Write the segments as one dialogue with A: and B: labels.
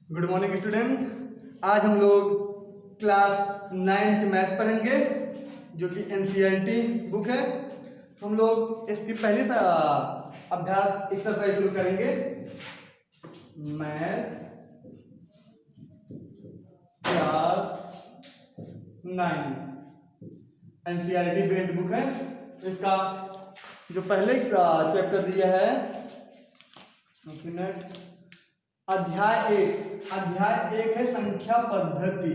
A: Good morning student. आज हम लोग क्लास 9 मैथ पढ़ेंगे जो कि एनसीईआरटी बुक है। हम लोग इसकी पहली अभ्यास एक्सरसाइज शुरू करेंगे। Math class 9 NCERT based book है। इसका जो पहले चैप्टर दिया है अध्याय एक है संख्या पद्धति।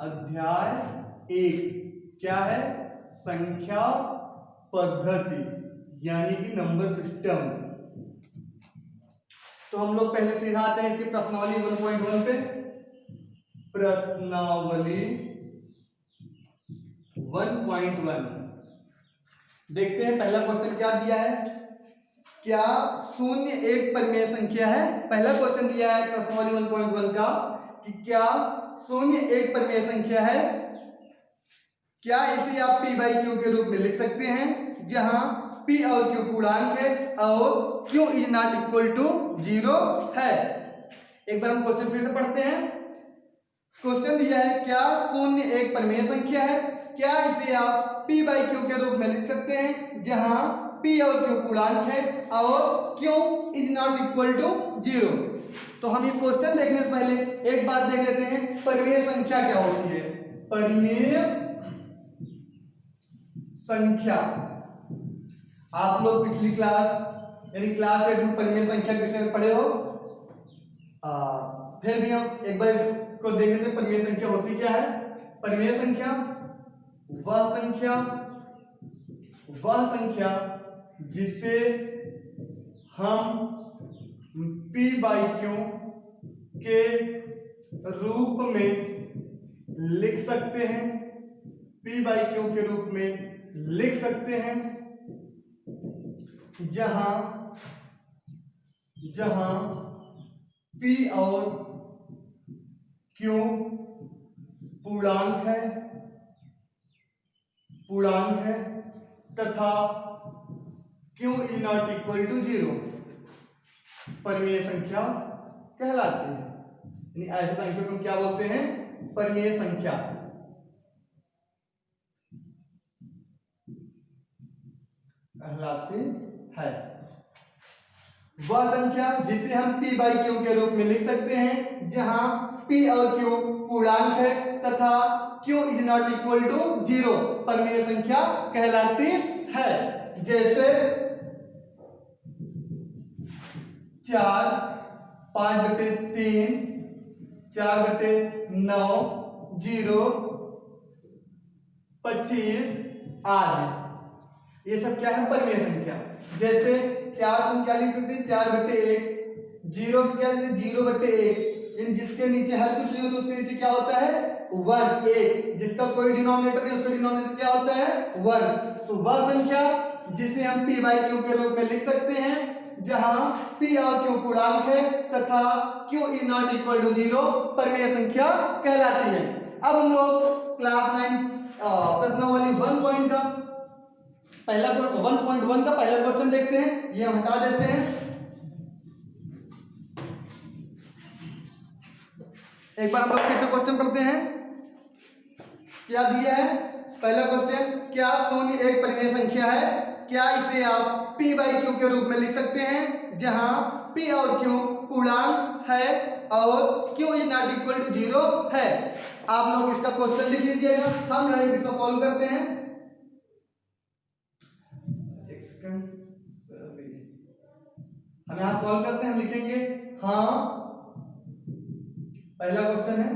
A: अध्याय 1 क्या है? संख्या पद्धति यानी कि नंबर सिस्टम। तो हम लोग पहले सीधा आते हैं इसकी प्रश्नावली 1.1 पे। प्रश्नावली 1.1 देखते हैं पहला क्वेश्चन क्या दिया है। क्या शून्य एक परिमेय संख्या है? पहला क्वेश्चन दिया है प्रश्नावली 1.1 का कि क्या शून्य एक परिमेय संख्या है? क्या इसे आप p बाई क्यू के रूप में लिख सकते हैं जहां p और q पूर्णांक है और q is not equal to 0 है। एक बार हम क्वेश्चन फिर से पढ़ते हैं। क्वेश्चन दिया है क्या शून्य एक परिमेय संख्या है? क्या इसे आप p बाई क्यू के रूप में लिख सकते हैं जहां p और q पूर्णांक है और q is not equal to 0। तो हम ये क्वेश्चन देखने से पहले एक बार देख लेते हैं परिमेय संख्या क्या होती है। परिमेय संख्या आप लोग पिछली क्लास यानी क्लास 8 में परिमेय संख्या के विषय में पढ़े हो। फिर भी हम एक बार इसको देख लेते हैं परिमेय संख्या होती क्या है। परिमेय संख्या वह संख्या जिसे हम p बाई क्यू के रूप में लिख सकते हैं। p बाई क्यू के रूप में लिख सकते हैं जहां p और q पूर्णांक है तथा q is not equal to 0 परिमेय संख्या कहलाती है। यानी ऐसी संख्या को हम क्या बोलते हैं? परिमेय संख्या। कहलाती है वह संख्या जिसे हम p बाई क्यू के रूप में लिख सकते हैं जहां p और q पूर्णांक है तथा q is not equal to 0 परिमेय संख्या कहलाती है। जैसे 4, 5/3, 4/9, 0, 25 आदि ये सब क्या है? परिमेय संख्या। जैसे 4 तुम क्या लिख सकते हैं? 4/1। 0 क्या लिखते? 0/1। इन जिसके नीचे हर कुछ नहीं हो तो उसके नीचे क्या होता है? 1 1। जिसका कोई डिनोमिनेटर नहीं उसका डिनोमिनेटर क्या होता है? 1। तो वह संख्या जिसे हम p बाई क्यू के रूप में लिख सकते हैं जहां p और q पूर्णांक है तथा q is not equal to 0 परिमेय संख्या कहलाती है। अब हम लोग क्लास 9 प्रश्नावली 1.1 का पहला क्वेश्चन देखते हैं। ये हम हटा देते हैं। एक बार हम लोग फिर से क्वेश्चन पढ़ते हैं। क्या दिया है? पहला क्वेश्चन क्या शून्य एक परिमेय संख्या है? क्या इसे आप p बाई क्यू के रूप में लिख सकते हैं जहां p और q पूर्णांक है और q is not equal to 0 है। आप लोग इसका क्वेश्चन लिख लीजिएगा। हम लोग इसको सॉल्व करते हैं। हम यहां सॉल्व करते हैं। हम लिखेंगे हाँ। पहला क्वेश्चन है।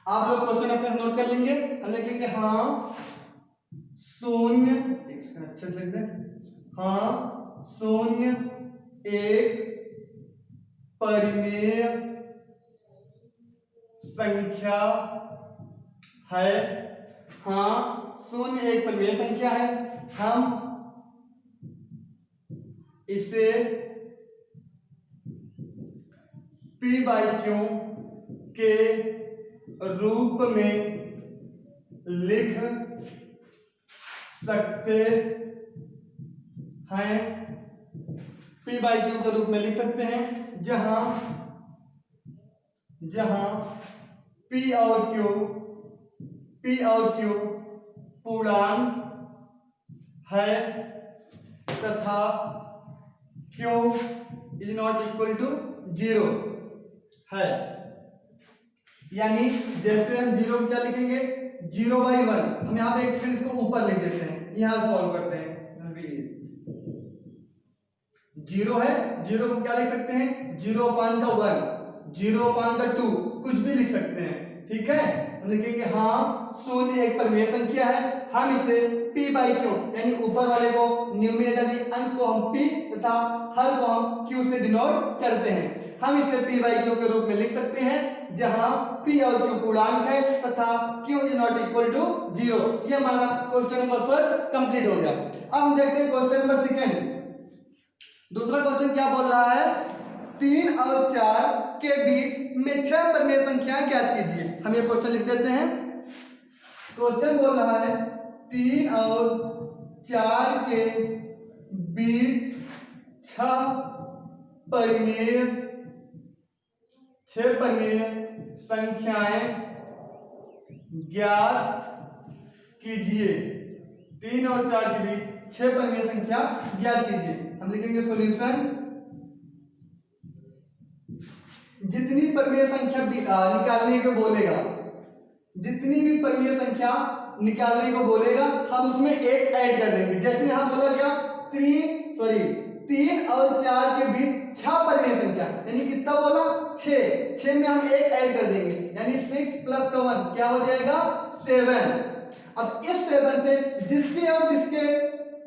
A: आप लोग क्वेश्चन अपना नोट कर लेंगे। हम लिखेंगे हाँ शून्य अच्छे से लिख दें। हाँ शून्य एक परिमेय संख्या है। हाँ शून्य एक परिमेय संख्या है। हम इसे p बाई क्यू के रूप में लिख सकते हैं। p बाई क्यू के रूप में लिख सकते हैं जहां जहां P और Q पूर्णांक है तथा Q is not equal to 0 है। यानी जैसे हम 0 क्या लिखेंगे, 0/1, हम यहाँ पे एक फिर इसको ऊपर लिख देते हैं, यहाँ सॉल्व करते हैं। 0 है, 0 को क्या लिख सकते हैं, 0/1, 0/2, कुछ भी लिख सकते हैं। ठीक है, हम लिखेंगे हाँ शून्य एक परिमेय संख्या है। हम इसे p/q यानी ऊपर वाले को न्यूमरेटर अंश को हम p तथा हर को हम q से डिनोट करते हैं। हम इसे p/q के रूप में लिख सकते हैं जहां p और q पूर्णांक है तथा q is not equal to 0। ये हमारा क्वेश्चन नंबर 4 कंप्लीट हो गया। अब हम देखते हैं क्वेश्चन नंबर 2। दूसरा क्वेश्चन क्या बोल रहा है, 3 और 4 के बीच में 6 परिमेय संख्याएं ज्ञात कीजिए। हम ये क्वेश्चन लिख देते हैं। क्वेश्चन बोल रहा है 3 और 4 के बीच 6 परिमेय संख्याएं ज्ञात कीजिए। 3 और 4 के बीच 6 परिमेय संख्या ज्ञात कीजिए। हम लिखेंगे सॉल्यूशन, जितनी परिमेय संख्या निकालने को बोलेगा, जितनी भी परिमेय संख्या निकालने को बोलेगा हम उसमें एक ऐड कर देंगे। जैसे यहां बोला क्या, 3 और 4 के बीच 6 परिमेय संख्या, यानी कितना बोला, 6 में हम एक ऐड कर देंगे, यानी 6 + 1 क्या हो जाएगा, 7। अब इस 7 से जिसके और जिसके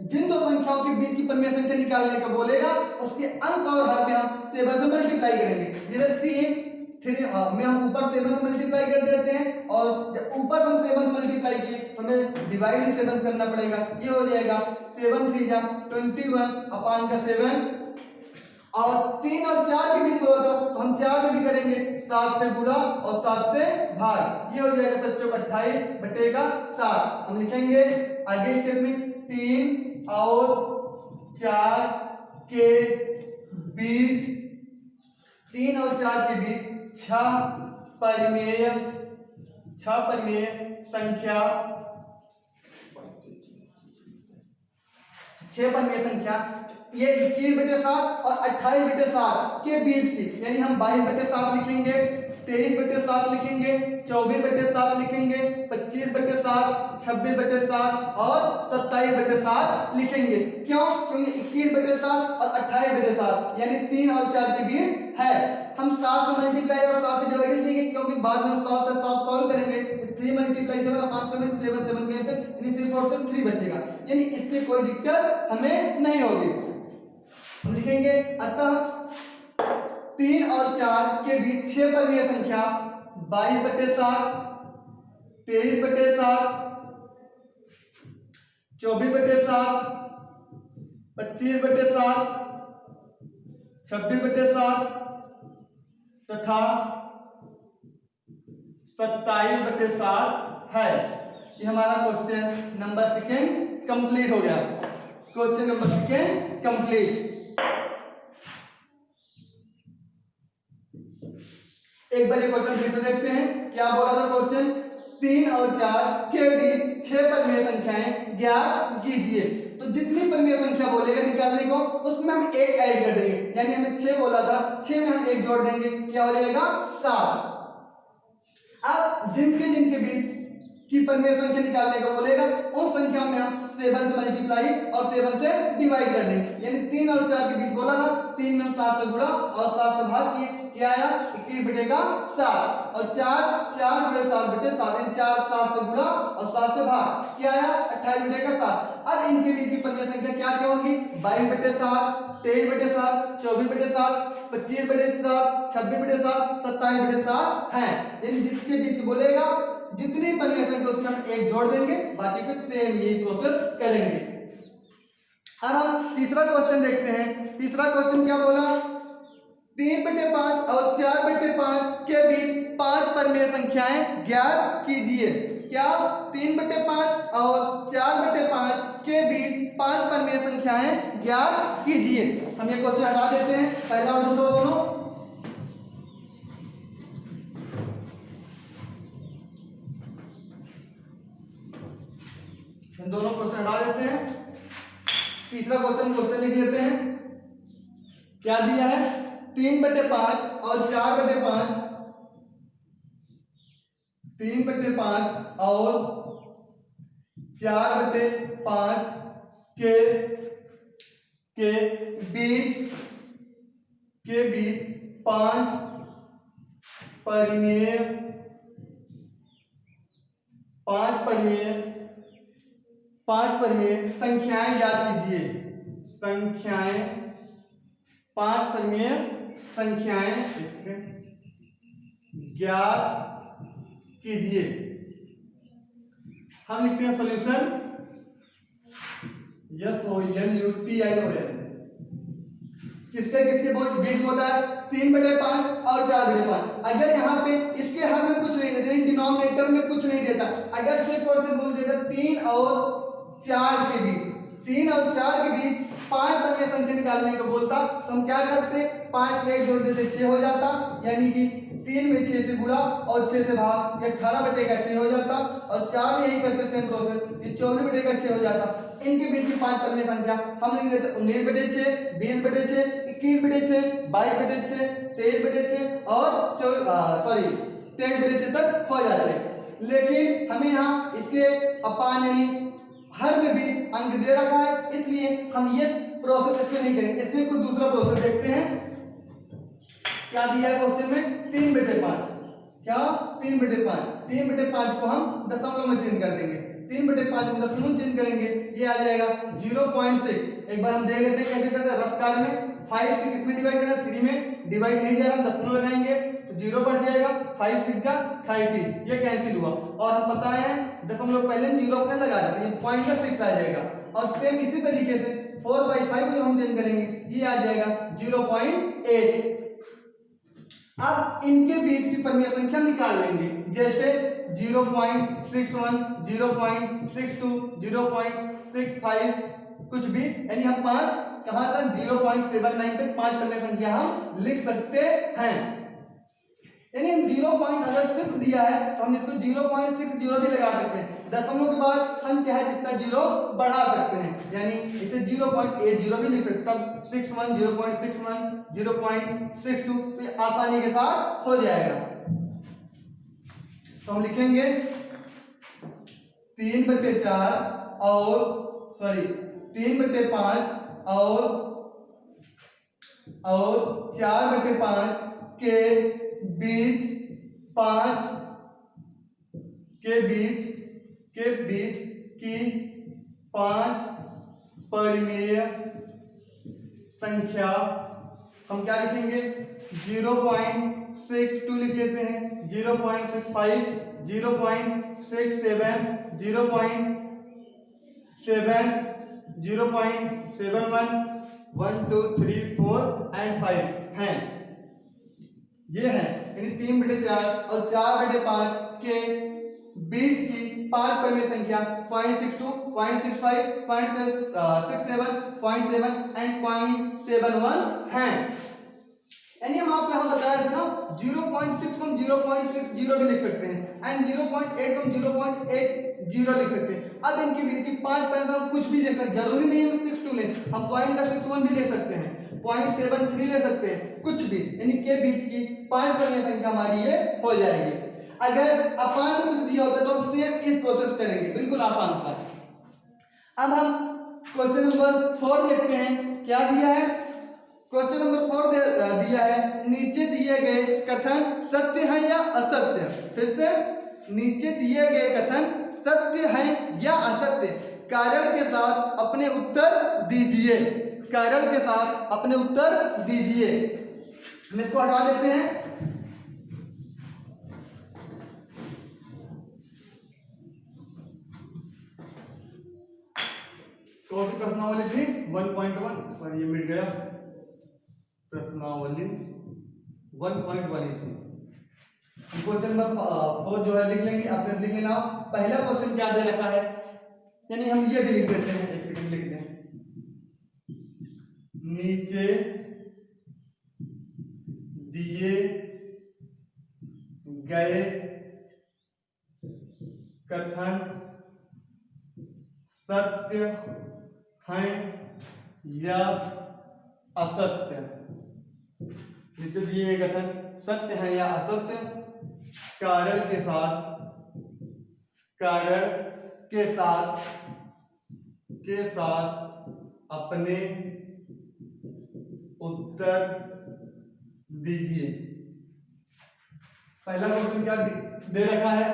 A: जिन दो संख्याओं के बीच की परिमेय संख्या निकालने को बोलेगा उसके अंक और हर में हम 7 से मल्टीप्लाई करेंगे। जैसे 3 में हम ऊपर 7 से मल्टीप्लाई कर देते हैं और जब ऊपर हम 7 से मल्टीप्लाई किए हमें डिवाइड 7 करना पड़ेगा। ये हो जाएगा 7 3 जा 21/7। और 3 और 4 के बीच बोला था तो हम 4 से भी करेंगे, 7 से गुणा और 7 से भाग। ये हो जाएगा 28/7। हम लिखेंगे आगे स्टेप में 3 और 4 के बीच 6 परिमेय संख्या 6 परिमेय संख्या ये 21/7 और 28/7 के बीच की, यानी हम 22/7 लिखेंगे, 23/7 लिखेंगे, 24/7 लिखेंगे, 25/7, 26/7 और 27/7 लिखेंगे। क्यों? क्योंकि 21/7 और 28/7 यानी 3 और 4 के बीच है। हम 7 से मल्टीप्लाई और 7 से डिवाइड देंगे क्योंकि बाद में 7 से 7 सॉल्व करेंगे। 3 × 7 5 7 7 कैंसिल, यानी सिर्फ और सिर्फ 3 बचेगा, यानी इससे कोई दिक्कत हमें नहीं होगी। हम लिखेंगे अतः 3 और 4 के बीच 6 परिमेय संख्या 22/7, 23/7, 24/7, 25/7, 26/7 तथा 27/7 है। ये हमारा क्वेश्चन नंबर 2 कंप्लीट हो गया। Question number 2 complete. एक बार ये क्वेश्चन फिर से देखते हैं। क्या बोला था क्वेश्चन, 3 और 4 के बीच 6 परिमेय संख्याएं ज्ञात कीजिए। तो जितनी परिमेय संख्या बोलेगा निकालने को उसमें हम एक ऐड कर देंगे, यानी हमें 6 बोला था, 6 में हम एक जोड़ देंगे, क्या हो जाएगा 7। अब जिनके बीच की परिमेय संख्या निकालने को बोलेगा उन संख्या में हम 7 से मल्टीप्लाई और 7 से डिवाइड कर देंगे, यानी 3 और 4 के बीच बोला था, 3 में हम 7 से गुणा और 7 से भाग किए, क्या आया 21/7 और 4 × 7/7 यानी 4 7 से गुणा और 7 से भाग, क्या आया 28/7। अब इनके बीच की परिमेय संख्या क्या क्या होंगी, 22/7, 23/7, 24/7, 25/7, 26/7, 27/7 है। यानी जिसके बीच बोलेगा जितनी परिमेय संख्या उसमें हम एक जोड़ देंगे, बाकी फिर सेम यही प्रोसेस करेंगे। अब हम तीसरा क्वेश्चन देखते हैं। तीसरा क्वेश्चन क्या बोला, 3/5 और 4/5 के बीच 5 परिमेय संख्याएं ज्ञात कीजिए। क्या, 3/5 और 4/5 के बीच 5 परिमेय संख्याएं ज्ञात कीजिए। हम ये क्वेश्चन हटा देते हैं, पहला और दूसरा दोनों। इन दोनों क्वेश्चन हटा देते हैं। तीसरा क्वेश्चन लिख लेते हैं। क्या दिया है? 3/5 और 4/5, 3/5 और 4/5 के बीच 5 परिमेय 5 परिमेय संख्याएं ज्ञात कीजिए। 5 परिमेय संख्याएं ज्ञात कीजिए। हम लिखते हैं सॉल्यूशन SOLUTION। किसके बीच होता है? 3/5 और 4/5। अगर यहाँ पे इसके हर में कुछ नहीं देता, डिनोमिनेटर में कुछ नहीं देता, अगर सिर्फ और सिर्फ बोल देता 3 और 4 के बीच, 3 और 4 के बीच 5 परिमेय संख्या निकालने को बोलता, तो हम क्या करते? 5 में जोड़ देते, 6 हो जाता, यानी कि 3 में 6 से गुणा और 6 से भाग, ये 18/6 हो जाता। और 4 में यही करते सेम प्रोसेस, ये 24/6 हो जाता। इनके बीच की 5 परिमेय संख्या हम लिख देते 19/6, 20/6, 21/6, 22/6, 23/6 और 23/6 तक हो जाते हैं। लेकिन हमें यहाँ इसके अपान यानी हर में भी अंक दे रखा है, इसलिए हम ये प्रोसेस इसमें नहीं करेंगे। इसमें कुछ दूसरा प्रोसेस देखते हैं। क्या दिया है क्वेश्चन में? 3/5। क्या? 3/5। 3/5 को हम दशमलव में चेंज कर देंगे। 3/5 में दशमलव चेंज करेंगे, ये आ जाएगा 0.6। एक बार हम देख लेते हैं कैसे करते हैं रफ्तार में। 5 से किसमें डिवाइड करना? 3 में डिवाइड नहीं जा रहा, दशमलव लगाएंगे तो 0 बढ़ जाएगा। 5 6 जा 30, ये कैंसिल हुआ। और हम पता है दशमलव पहले 0 पर लगा देते हैं, 0.6 आ जाएगा। और सेम इसी तरीके से 4/5 को जो हम चेंज करेंगे, ये आ जाएगा 0.8। अब इनके बीच की परिमेय संख्या निकाल लेंगे, जैसे 0.61, 0.62, 0.65 कुछ भी, यानी हम 5 कहां तक 0.79 तक 5 परिमेय संख्या हम लिख सकते हैं। यानी 0. अगर 6 दिया है तो हम इसको 0.60 भी लगा सकते हैं। दशमलव के बाद हम चाहे जितना 0 बढ़ा सकते हैं, यानी इसे 0.80 भी लिख सकते हैं। 61, 0.61, 0.62 तो आसानी के साथ हो जाएगा। तो हम लिखेंगे 3/4 और 3/5 और 4/5 के बीच 5 के बीच की 5 परिमेय संख्या हम क्या लिखेंगे? 0.62 लिख लेते हैं, 0.65, 0.67, 0.7, 0.71, 1 2 3 4 and 5 हैं। ये है, यानी 3/4 और 4/5 के बीच की 5 परिमेय संख्या 0.62, 0.65, 0.67, 0.7 and 0.71 हैं। यानी हम आपको यहाँ बताया था ना, 0.6 को हम 0.60 भी लिख सकते हैं एंड 0.8 को हम 0.80 लिख सकते हैं। अब इनके बीच की 5 परिमेय हम कुछ भी लिख सकते हैं, जरूरी नहीं है 62 लें, हम 0.61 भी ले सकते हैं, 0.73 ले सकते हैं, कुछ भी, यानी के बीच की 5 परिमेय संख्या हमारी ये हो जाएगी। अगर अपान में कुछ दिया होता है तो हम सेम इस प्रोसेस करेंगे, बिल्कुल आसान था। अब हम क्वेश्चन नंबर 4 देखते हैं। क्या दिया है? क्वेश्चन नंबर 4 दिया है, नीचे दिए गए कथन सत्य है या असत्य। फिर से, नीचे दिए गए कथन सत्य है या असत्य, कारण के साथ अपने उत्तर दीजिए। कारण के साथ अपने उत्तर दीजिए। हम इसको हटा देते हैं। कौन सी प्रश्नावली थी? 1.1, सॉरी ये मिट गया, प्रश्नावली 1.1 ही थी। क्वेश्चन नंबर 4 जो है लिख लेंगे, आपने लिख लेना। पहला क्वेश्चन क्या दे रखा है, यानी हम ये भी लिख देते हैं, एक सेकंड लिखते हैं। नीचे दिए गए कथन सत्य है या असत्य। नीचे दिए कथन सत्य है या असत्य कारण के साथ अपने उत्तर दीजिए। पहला क्वेश्चन क्या दे रखा है?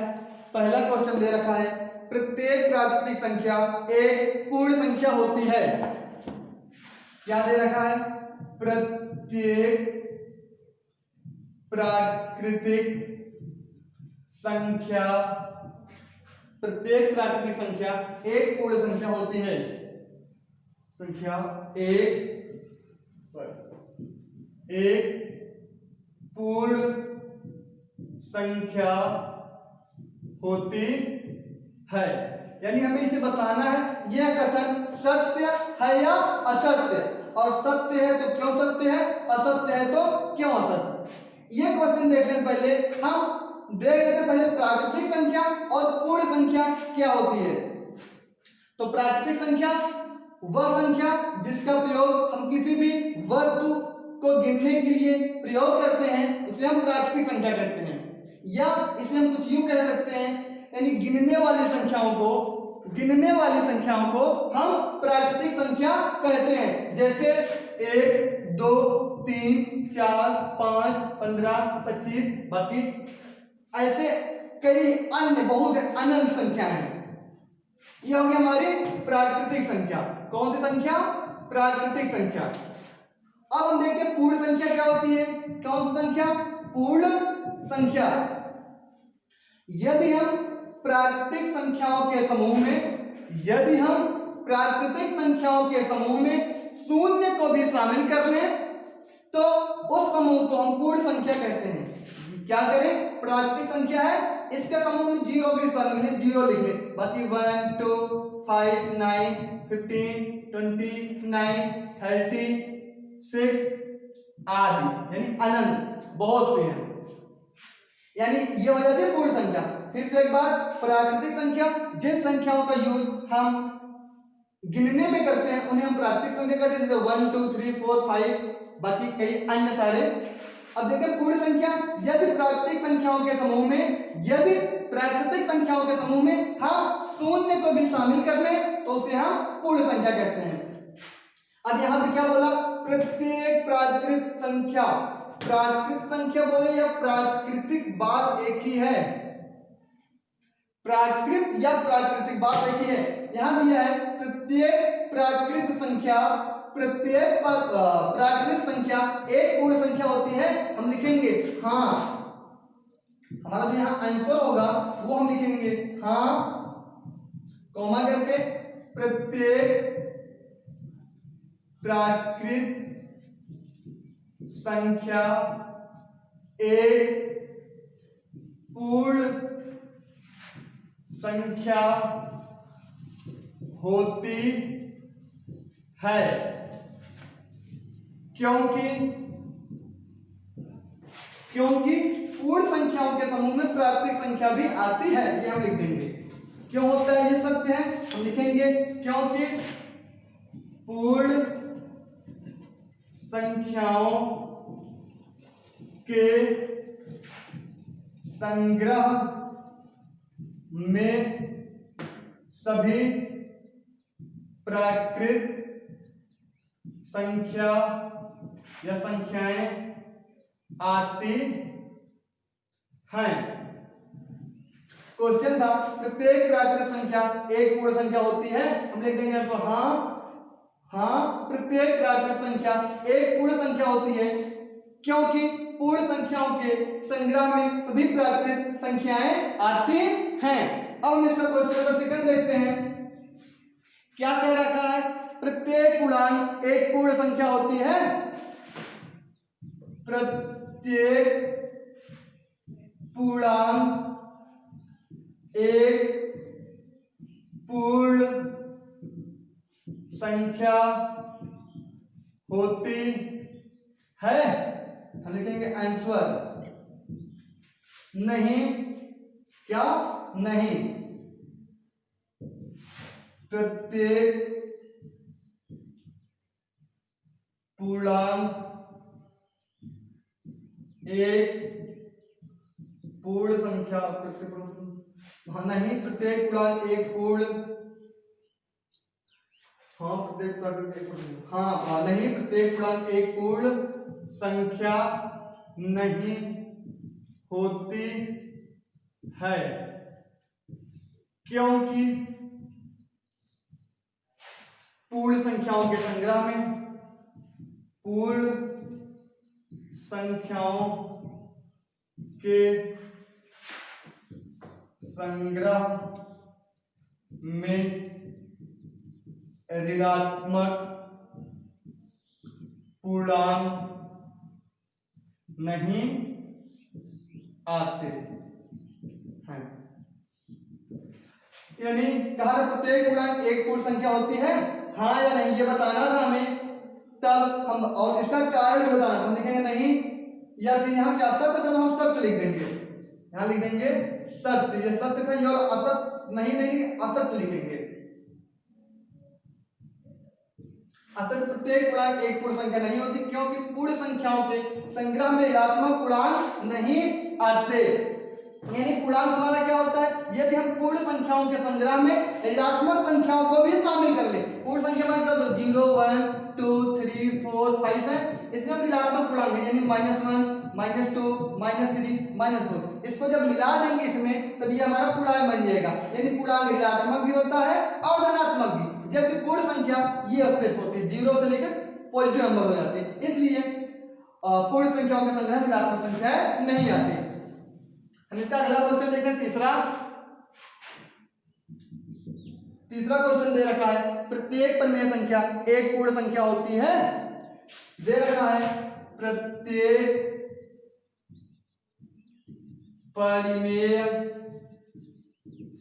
A: पहला क्वेश्चन दे रखा है प्रत्येक प्राकृतिक संख्या एक पूर्ण संख्या होती है। क्या दे रखा है? प्रत्येक प्राकृतिक संख्या एक पूर्ण संख्या होती है। एक पूर्ण संख्या होती है। यानी हमें इसे बताना है यह कथन सत्य है या असत्य, और सत्य है तो क्यों सत्य है, असत्य है तो क्यों असत्य। ये क्वेश्चन देखने से पहले हम देख लेते हैं पहले प्राकृतिक संख्या और पूर्ण संख्या क्या होती है। तो प्राकृतिक संख्या वह संख्या जिसका प्रयोग हम किसी भी वस्तु को गिनने के लिए प्रयोग करते हैं, उसे हम प्राकृतिक संख्या कहते हैं। या इसे हम कुछ यूं कह सकते हैं, यानी गिनने वाली संख्याओं को हम प्राकृतिक संख्या कहते हैं। जैसे 1 2 3 4 5 15 25 बाकी ऐसे कई अन्य बहुत अनंत संख्या हैं। यह हो गई हमारी प्राकृतिक संख्या। कौन सी संख्या? प्राकृतिक संख्या। अब हम देखते हैं पूर्ण संख्या क्या होती है। कौन सी संख्या? पूर्ण संख्या। यदि हम प्राकृतिक संख्याओं के समूह में शून्य को भी शामिल कर लें तो उस समूह को हम पूर्ण संख्या कहते हैं। क्या करें? प्राकृतिक संख्या है, इसके समूह में 0 भी शामिल है, 0 लिख लें। बाकी 1 2 5 9 15 20 9 30 6 आदि, यानी अनंत बहुत से हैं। यानी ये हो जाती है पूर्ण संख्या। फिर से एक बार, प्राकृतिक संख्या जिन संख्याओं का यूज हम गिनने में करते हैं उन्हें हम प्राकृतिक संख्या कहते हैं, जैसे 1 2 3 4 5 बाकी कई अन्य सारे। अब देखिए पूर्ण संख्या, यदि प्राकृतिक संख्याओं के समूह में हम शून्य को भी शामिल कर लें तो उसे हम पूर्ण संख्या कहते हैं। अब यहां पे क्या बोला? प्रत्येक प्राकृत संख्या बोले या प्राकृतिक बात एक ही है। प्राकृत या प्राकृतिक बात एक ही है। यहां दिया है प्रत्येक प्राकृत संख्या एक पूर्ण संख्या होती है। हम लिखेंगे हाँ, हमारा जो यहाँ आंसर होगा वो हम लिखेंगे हाँ कॉमा करके, प्रत्येक प्राकृत संख्या एक पूर्ण संख्या होती है, क्योंकि पूर्ण संख्याओं के समूह में प्राकृतिक संख्या भी आती है। ये हम लिख देंगे। क्यों होता है ये सत्य है, हम लिखेंगे क्योंकि पूर्ण संख्याओं के संग्रह में सभी प्राकृत संख्या या संख्याएं आती हैं। क्वेश्चन था प्रत्येक प्राकृत संख्या एक पूर्ण संख्या होती है, हम लिख देंगे तो हाँ प्रत्येक प्राकृत संख्या एक पूर्ण संख्या होती है, क्योंकि पूर्ण संख्याओं के संग्रह में सभी प्राकृत संख्याएं आती हैं। अब हम इसका क्वेश्चन नंबर सेकंड देखते हैं। क्या कह रखा है? प्रत्येक पूर्णांक एक पूर्ण संख्या होती है। प्रत्येक पूर्णांक एक पूर्ण संख्या होती है। हम लिखेंगे आंसर नहीं, क्या नहीं, प्रत्येक पूर्णांक एक पूर्ण संख्या, नहीं प्रत्येक पूर्णांक एक पूर्ण, हाँ प्रत्येक पूर्णांक एक पूर्ण, हाँ नहीं प्रत्येक पूर्णांक एक पूर्ण संख्या नहीं होती है, क्योंकि पूर्ण संख्याओं के संग्रह में, पूर्ण संख्याओं के संग्रह में ऋणात्मक पूर्णांक नहीं आते हैं। यानी कहा प्रत्येक पूर्णांक एक पूर्ण संख्या होती है, हाँ या नहीं ये बताना था हमें, तब हम और इसका कारण भी बताना, हम लिखेंगे नहीं, या फिर यहाँ क्या सत्य था, हम सत्य लिख देंगे, यहाँ लिख देंगे सत्य, ये सत्य था, ये और असत्य नहीं देंगे, असत्य लिखेंगे। असत्य प्रत्येक पूर्णांक एक पूर्ण संख्या नहीं होती, क्योंकि पूर्ण संख्याओं के संग्रह में ऋणात्मक पूर्णांक नहीं आते। यानी पूर्णांक हमारा क्या होता है, यदि हम पूर्ण संख्याओं के संग्रह में ऋणात्मक संख्याओं को भी शामिल कर ले, पूर्ण संख्या मान कर दो 0 1 2 3 4 5 है, इसमें हम ऋणात्मक पूर्णांक यानी -1 -2 -3 -4 इसको जब मिला देंगे इसमें, तब ये हमारा पूर्णांक बन जाएगा। यानी पूर्णांक ऋणात्मक भी होता है और धनात्मक भी, जबकि पूर्ण संख्या ये स्टेप होती है 0 से लेकर पॉजिटिव नंबर हो जाते हैं, इसलिए पूर्ण संख्याओं के संग्रह में ऋणात्मक संख्या नहीं आती। हम इसका अगला क्वेश्चन देखें, तीसरा क्वेश्चन दे रखा है प्रत्येक परिमेय संख्या एक पूर्ण संख्या होती है, दे रखा है प्रत्येक परिमेय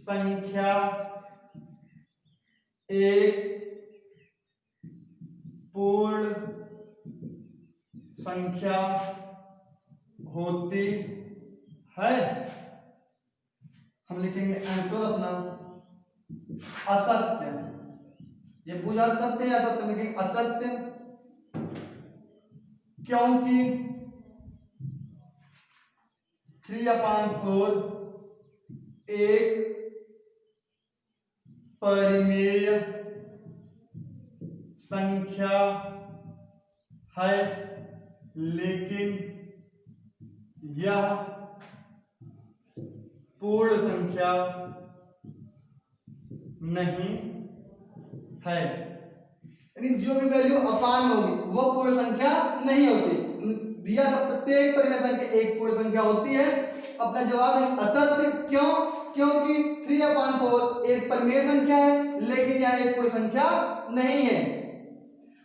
A: संख्या एक पूर्ण संख्या होती है। हम लिखेंगे आंसर अपना असत्य, ये पूरा सत्य या असत्य, लिखेंगे असत्य, क्योंकि 3/4 एक परिमेय संख्या है, लेकिन यह पूर्ण संख्या नहीं है। यानी जो भी वैल्यू अपान होगी वो पूर्ण संख्या नहीं होती। दिया था प्रत्येक परिमेय संख्या एक पूर्ण संख्या होती है, अपना जवाब है असत्य। क्यों? क्योंकि 3/4 एक परिमेय संख्या है, लेकिन यह एक पूर्ण संख्या नहीं है।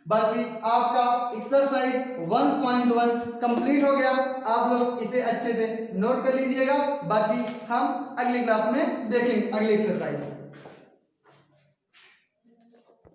A: बाकी आपका एक्सरसाइज 1.1 कंप्लीट हो गया, आप लोग इसे अच्छे से नोट कर लीजिएगा। बाकी हम अगली क्लास में देखेंगे अगली एक्सरसाइज।